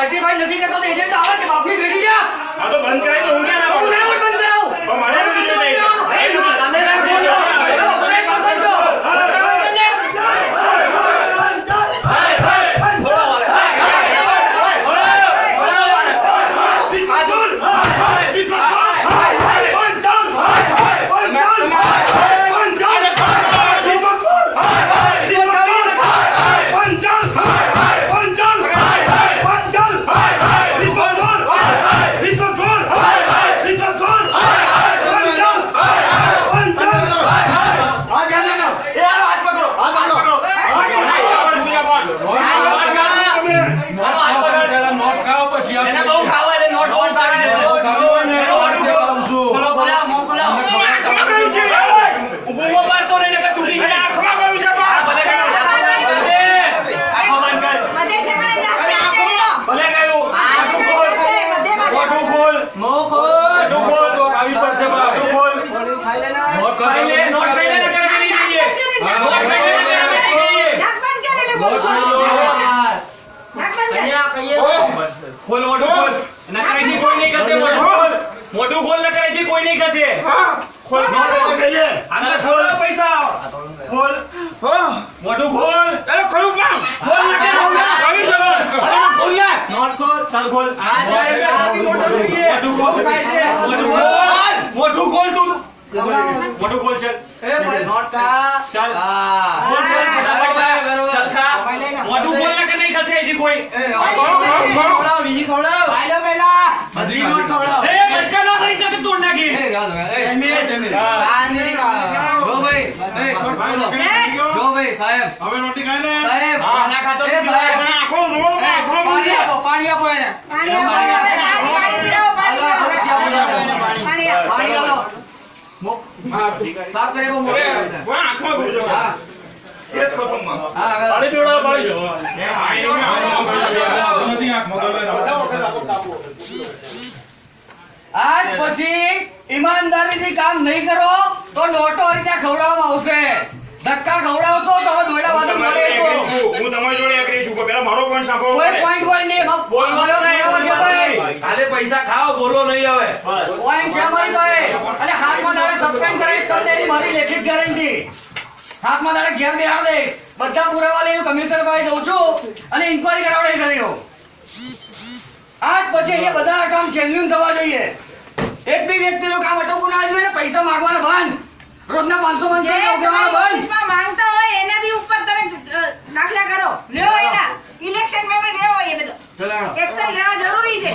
certified નથી કરતો તો એજન્ટ આવે કે બાપની બેટી જા આ તો બંધ કરાવી તો હું ક્યાં ના હું ના બંધ કરાવું પણ મને નથી જોઈતા તમે મોટું ખોલ ન કરે કોઈ નહીં ખસે ખોલ અંદર ખોલ પૈસા ખોલ મોટું ખોલ અરે ખોલું કામ ખોલ ન કે આવી જવો અરે ખોલ યાર નોટ ખોલ ચાલ ખોલ મોટું ખોલ મોટું ખોલ તું મોટું ખોલ ચાલ એ નોટ કા ચાલ ખોલ ફટાફટ ચાલ ખા મોટું ખોલ ન કે નહીં ખસે એજી કોઈ ખવડાવ બીજી ખવડાવ આલો પેલા બધી નોટ ખવડાવ એ બચ્ચા નો કરી શકે તોડ નાખી એ જો ભાઈ એ છોડ ખોલો જો ભાઈ સાહેબ હવે રોટી ખાઈ લે સાહેબ ખાના ખાતો એ સાહેબ આખો રોલ પાણી આપો એને પાણી આલો સાફ કરે બહુ આંખમાં ઘૂસો હા સેજ પરફોર્મન્સ હા પાણી પીવડાવો પાણી આજ પછી ઈમાનદારીથી કામ નહીં કરો તો નોટો આ રીતે ખવડાવવામાં આવશે ધક્કા ખવડાવશો તો હવે દોયડા વાતો મળે હું તમારી જોડે એગ્રી છું પહેલા મારો પોઈન્ટ સાંભળો કોઈ પોઈન્ટ હોય નહીં બોલવાનો ભાઈ કાલે પૈસા ખાઓ બોલો નહીં હવે પોઈન્ટ છે અમારી પાસે અને હાથમાં દાડે સસ્પેન્ડ કરાવીશ તમને એની મારી લેખિત ગેરંટી હાથમાં દાડે ઘેર બેહાડ દે બધા પુરાવા લઈને કમિશનર પાસે જઉં છું અને ઇન્ક્વાયરી કરાવડાવી કર્યો આજ પછી અહીંયા બધા કામ જેન્યુઇન થવા જોઈએ એક બી વ્યક્તિનું કામ અટકવું ના જોઈએ પૈસા માંગવાના બંધ રોજના 500 બંધ માંગતા હોય એને બી ઉપર તમે દાખલા કરો લ્યો એના ઇલેક્શન મેં લ્યો એ બધો ચલાડો એક્શન લેવા જરૂરી છે